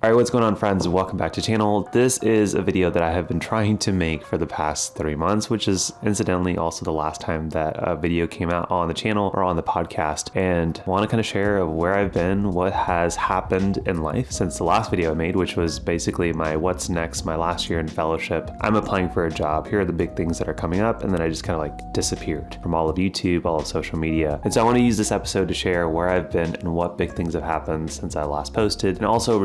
All right, what's going on, friends? Welcome back to the channel. This is a video that I have been trying to make for the past 3 months, which is incidentally also the last time that a video came out on the channel or on the podcast. And I want to kind of share where I've been, what has happened in life since the last video I made, which was basically my what's next, my last year in fellowship. I'm applying for a job. Here are the big things that are coming up. And then I just kind of like disappeared from all of YouTube, all of social media. And so I want to use this episode to share where I've been and what big things have happened since I last posted. And also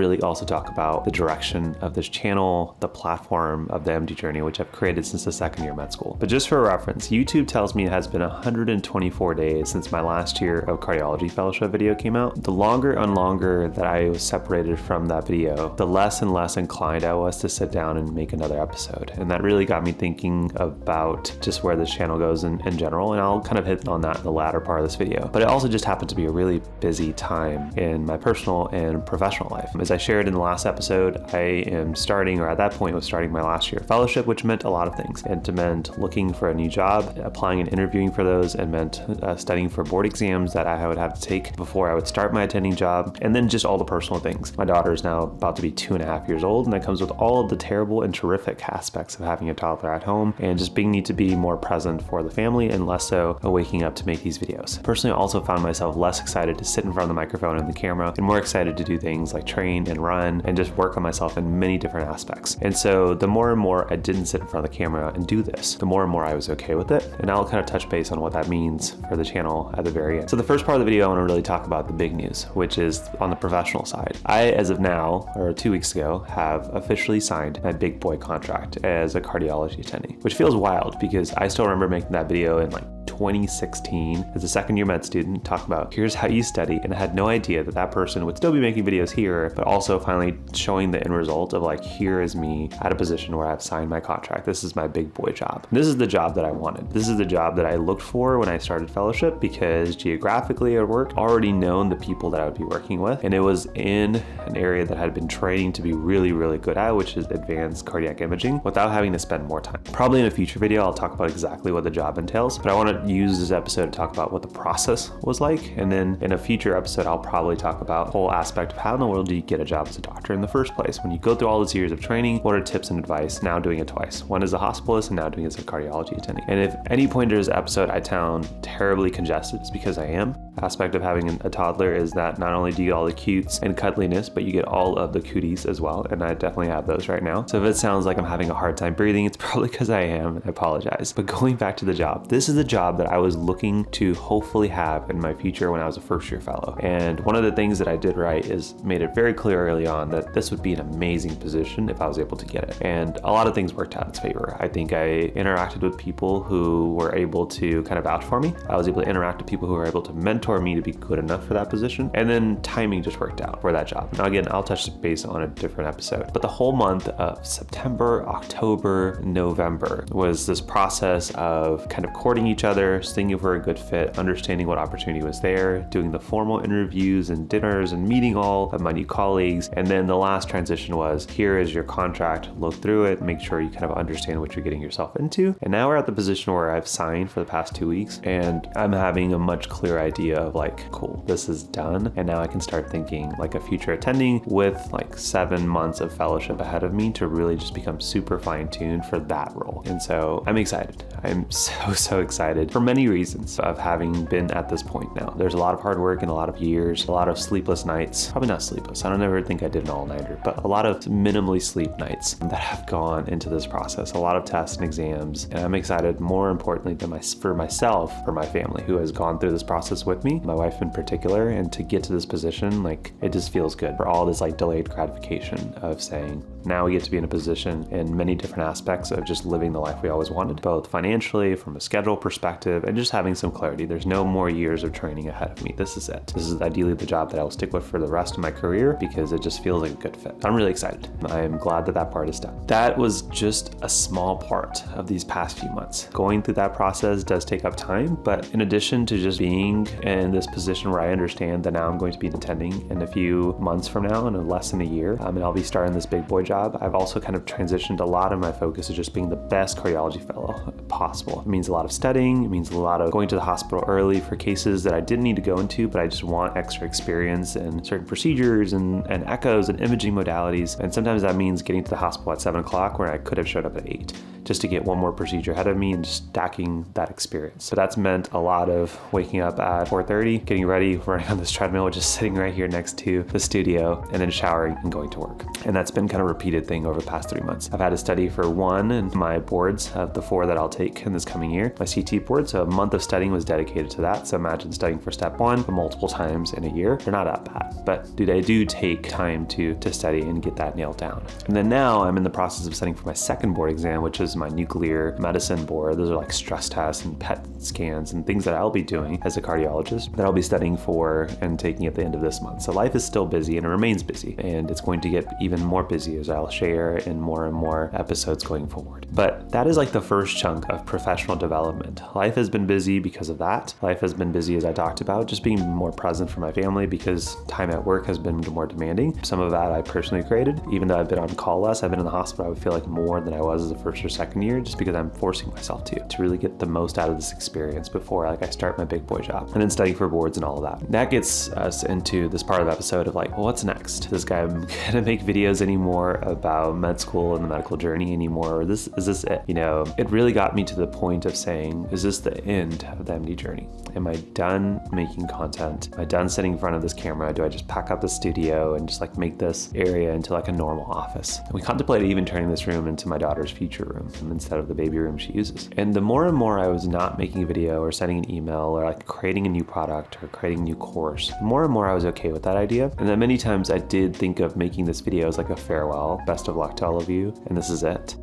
talk about the direction of this channel, the platform of the MDJourney, which I've created since the second year of med school. But just for reference, YouTube tells me it has been 124 days since my last year of cardiology fellowship video came out. The longer and longer that I was separated from that video, the less and less inclined I was to sit down and make another episode. And that really got me thinking about just where this channel goes in general. And I'll kind of hit on that in the latter part of this video. But it also just happened to be a really busy time in my personal and professional life. As I shared in the last episode, I am starting, or at that point was starting my last year of fellowship, which meant a lot of things. It meant looking for a new job, applying and interviewing for those, and meant studying for board exams that I would have to take before I would start my attending job, and then just all the personal things. My daughter is now about to be 2.5 years old, and that comes with all of the terrible and terrific aspects of having a toddler at home and just being need to be more present for the family and less so waking up to make these videos. Personally, I also found myself less excited to sit in front of the microphone and the camera and more excited to do things like train and run and just work on myself in many different aspects. And so the more and more I didn't sit in front of the camera and do this, the more and more I was okay with it. And I'll kind of touch base on what that means for the channel at the very end. So the first part of the video, I want to really talk about the big news, which is on the professional side. I, as of now, or 2 weeks ago, have officially signed my big boy contract as a cardiology attending, which feels wild because I still remember making that video in like 2016 as a second year med student, talking about here's how you study, and I had no idea that that person would still be making videos here, but also finally showing the end result of like, here is me at a position where I've signed my contract. This is my big boy job. This is the job that I wanted. This is the job that I looked for when I started fellowship because geographically at work, already known the people that I would be working with, and it was in an area that I had been training to be really, really good at, which is advanced cardiac imaging, without having to spend more time. Probably in a future video, I'll talk about exactly what the job entails, but I want to use this episode to talk about what the process was like. And then in a future episode, I'll probably talk about the whole aspect of how in the world do you get a job as a doctor in the first place? When you go through all those years of training, what are tips and advice? Now doing it twice. One as a hospitalist and now doing it as a cardiology attending. And if any point in this episode I sound terribly congested, it's because I am. Aspect of having a toddler is that not only do you get all the cutes and cuddliness, but you get all of the cooties as well. And I definitely have those right now. So if it sounds like I'm having a hard time breathing, it's probably because I am, and I apologize. But going back to the job, this is the job that I was looking to hopefully have in my future when I was a first year fellow. And one of the things that I did right is made it very clear early on that this would be an amazing position if I was able to get it. And a lot of things worked out in its favor. I think I interacted with people who were able to kind of vouch for me. I was able to interact with people who were able to mentor me to be good enough for that position. And then timing just worked out for that job. Now again, I'll touch base on a different episode, but the whole month of September, October, November was this process of kind of courting each other, seeing if we're a good fit, understanding what opportunity was there, doing the formal interviews and dinners and meeting all of my new colleagues. And then the last transition was, here is your contract, look through it, make sure you kind of understand what you're getting yourself into. And now we're at the position where I've signed for the past 2 weeks and I'm having a much clearer idea of like, cool, this is done. And now I can start thinking like a future attending with like 7 months of fellowship ahead of me to really just become super fine-tuned for that role. And so I'm excited. I'm so excited for many reasons of having been at this point now. There's a lot of hard work and a lot of years, a lot of sleepless nights, probably not sleepless. I don't ever think I did an all-nighter, but a lot of minimally sleep nights that have gone into this process, a lot of tests and exams. And I'm excited more importantly than for myself, for my family who has gone through this process with me, my wife in particular, and to get to this position, like it just feels good for all this like delayed gratification of saying, now we get to be in a position in many different aspects of just living the life we always wanted, both financially, from a schedule perspective, and just having some clarity. There's no more years of training ahead of me. This is it. This is ideally the job that I will stick with for the rest of my career because it just feels like a good fit. I'm really excited. I am glad that that part is done. That was just a small part of these past few months. Going through that process does take up time, but in addition to just being in this position where I understand that now I'm going to be attending in a few months from now, in less than a year, and I'll be starting this big boy job, job, I've also kind of transitioned a lot of my focus to just being the best cardiology fellow possible. It means a lot of studying. It means a lot of going to the hospital early for cases that I didn't need to go into, but I just want extra experience in certain procedures and echoes and imaging modalities. And sometimes that means getting to the hospital at 7 o'clock where I could have showed up at 8 just to get one more procedure ahead of me and just stacking that experience. So that's meant a lot of waking up at 4:30, getting ready, running on this treadmill, just sitting right here next to the studio, and then showering and going to work. And that's been kind of a repeated thing over the past 3 months. I've had to study for one in my boards of the 4 that I'll take in this coming year, my CT board. So a month of studying was dedicated to that. So imagine studying for step 1 multiple times in a year. They're not that bad, but they do take time to study and get that nailed down. And then now I'm in the process of studying for my second board exam, which is my nuclear medicine board. Those are like stress tests and PET scans and things that I'll be doing as a cardiologist that I'll be studying for and taking at the end of this month. So life is still busy and it remains busy, and it's going to get even more busy as I'll share in more and more episodes going forward. But that is like the first chunk of professional development. Life has been busy because of that. Life has been busy, as I talked about, just being more present for my family because time at work has been more demanding. Some of that I personally created. Even though I've been on call less, I've been in the hospital, I would feel like more than I was as a first or second year, just because I'm forcing myself to really get the most out of this experience before I start my big boy job. And then studying for boards and all of that. That gets us into this part of the episode of like, well, what's next? This guy gonna make videos anymore about med school and the medical journey anymore? Or is this it? It really got me to the point of saying, is this the end of the MD journey? Am I done making content? Am I done sitting in front of this camera? Do I just pack up the studio and just make this area into a normal office? And we contemplated even turning this room into my daughter's future room instead of the baby room she uses. And the more and more I was not making a video or sending an email or creating a new product or creating a new course, the more and more I was okay with that idea. And then many times I did think of making this video as a farewell, best of luck to all of you, and this is it.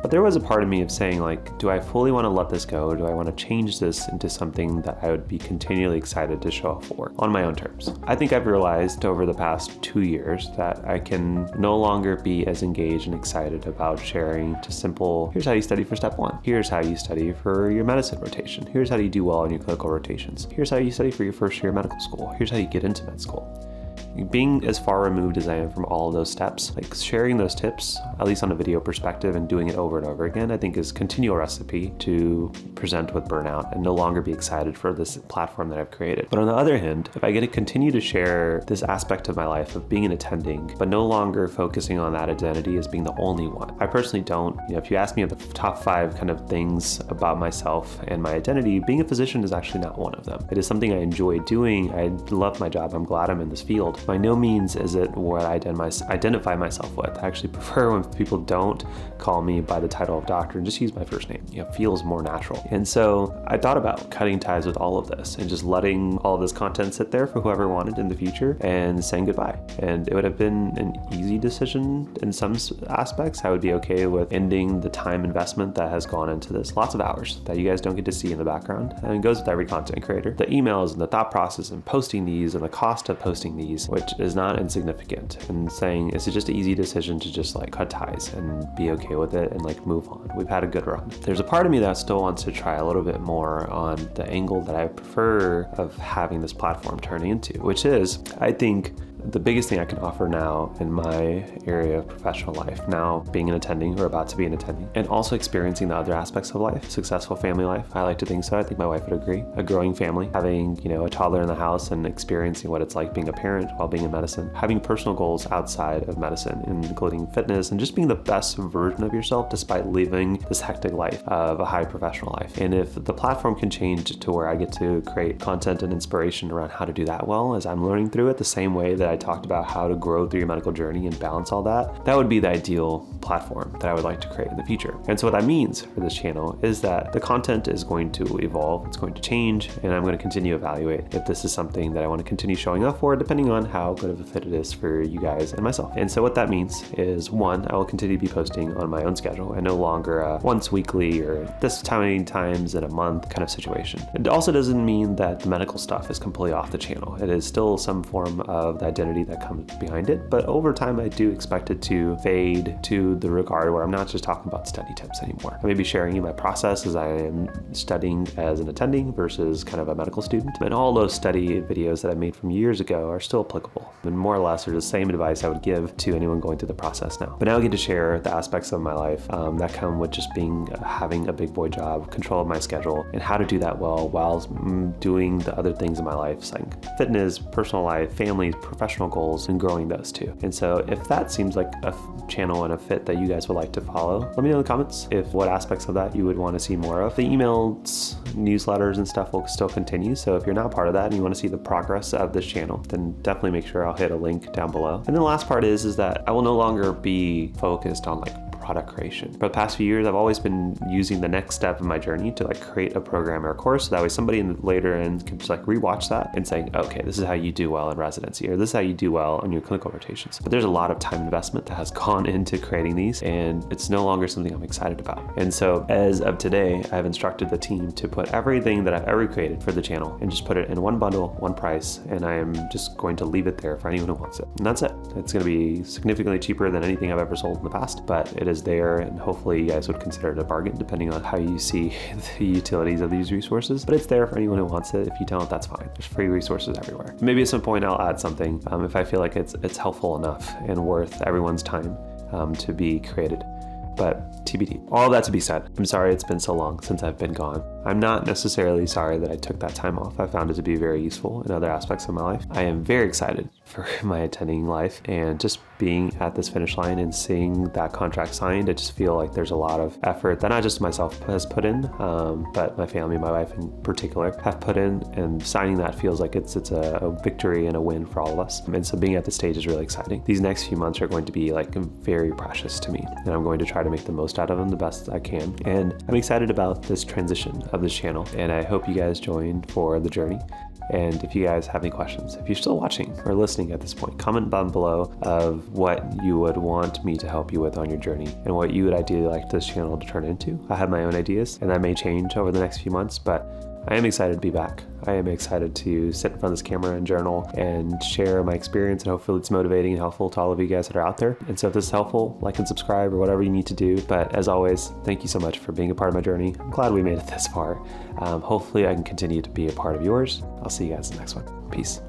But there was a part of me of saying do I fully want to let this go? Or do I want to change this into something that I would be continually excited to show up for on my own terms? I think I've realized over the past 2 years that I can no longer be as engaged and excited about sharing just simple, here's how you study for step 1. Here's how you study for your medicine rotation. Here's how you do well in your clinical rotations. Here's how you study for your first year of medical school. Here's how you get into med school. Being as far removed as I am from all of those steps, sharing those tips, at least on a video perspective, and doing it over and over again, I think is continual recipe to present with burnout and no longer be excited for this platform that I've created. But on the other hand, if I get to continue to share this aspect of my life of being an attending, but no longer focusing on that identity as being the only one. I personally don't, if you ask me of the top 5 kind of things about myself and my identity, being a physician is actually not one of them. It is something I enjoy doing. I love my job. I'm glad I'm in this field. By no means is it what I identify myself with. I actually prefer when people don't call me by the title of doctor and just use my first name. It feels more natural. And so I thought about cutting ties with all of this and just letting all of this content sit there for whoever wanted in the future and saying goodbye. And it would have been an easy decision in some aspects. I would be okay with ending the time investment that has gone into this. Lots of hours that you guys don't get to see in the background. And it goes with every content creator. The emails and the thought process and posting these and the cost of posting these, which is not insignificant, and saying it's just an easy decision to just cut ties and be okay with it and move on. We've had a good run. There's a part of me that still wants to try a little bit more on the angle that I prefer of having this platform turning into, which is, I think, the biggest thing I can offer now in my area of professional life, now being an attending or about to be an attending, and also experiencing the other aspects of life, successful family life. I like to think so. I think my wife would agree. A growing family, having, a toddler in the house and experiencing what it's like being a parent while being in medicine, having personal goals outside of medicine, including fitness and just being the best version of yourself despite living this hectic life of a high professional life. And if the platform can change to where I get to create content and inspiration around how to do that well as I'm learning through it, the same way that I talked about how to grow through your medical journey and balance all that, that would be the ideal platform that I would like to create in the future. And so what that means for this channel is that the content is going to evolve, it's going to change, and I'm going to continue to evaluate if this is something that I want to continue showing up for, depending on how good of a fit it is for you guys and myself. And so what that means is, 1, I will continue to be posting on my own schedule and no longer a once weekly or this many times in a month kind of situation. It also doesn't mean that the medical stuff is completely off the channel. It is still some form of the identity identity that comes behind it. But over time, I do expect it to fade to the regard where I'm not just talking about study tips anymore. I may be sharing you my process as I am studying as an attending versus kind of a medical student. And all those study videos that I made from years ago are still applicable. And more or less are the same advice I would give to anyone going through the process now. But now I get to share the aspects of my life that come with just having a big boy job, control of my schedule, and how to do that well while doing the other things in my life, like fitness, personal life, family, professional goals, and growing those too. And so if that seems like a channel and a fit that you guys would like to follow, let me know in the comments what aspects of that you would want to see more of. The emails, newsletters, and stuff will still continue. So if you're not part of that and you want to see the progress of this channel, then definitely make sure I'll hit a link down below. And then the last part is that I will no longer be focused on product creation. For the past few years, I've always been using the next step in my journey to create a program or a course, so that way somebody later can just rewatch that and say, okay, this is how you do well in residency, or this is how you do well on your clinical rotations. But there's a lot of time investment that has gone into creating these, and it's no longer something I'm excited about. And so as of today, I've instructed the team to put everything that I've ever created for the channel and just put it in one bundle, one price, and I am just going to leave it there for anyone who wants it. And that's it. It's going to be significantly cheaper than anything I've ever sold in the past, but it is there, and hopefully you guys would consider it a bargain depending on how you see the utilities of these resources. But it's there for anyone who wants it. If you don't, that's fine. There's free resources everywhere. Maybe at some point I'll add something if I feel like it's helpful enough and worth everyone's time to be created. But TBD. All that to be said, I'm sorry it's been so long since I've been gone. I'm not necessarily sorry that I took that time off. I found it to be very useful in other aspects of my life. I am very excited for my attending life, and just being at this finish line and seeing that contract signed, I just feel like there's a lot of effort that not just myself has put in, but my family, my wife in particular, have put in, and signing that feels like it's a victory and a win for all of us. And so being at this stage is really exciting. These next few months are going to be very precious to me, and I'm going to try to make the most out of them the best I can. And I'm excited about this transition of this channel, and I hope you guys join for the journey. And if you guys have any questions, if you're still watching or listening at this point, comment down below of what you would want me to help you with on your journey and what you would ideally like this channel to turn into. I have my own ideas, and that may change over the next few months, but I am excited to be back. I am excited to sit in front of this camera and journal and share my experience, and hopefully it's motivating and helpful to all of you guys that are out there. And so if this is helpful, like and subscribe or whatever you need to do. But as always, thank you so much for being a part of my journey. I'm glad we made it this far. Hopefully I can continue to be a part of yours. I'll see you guys in the next one. Peace.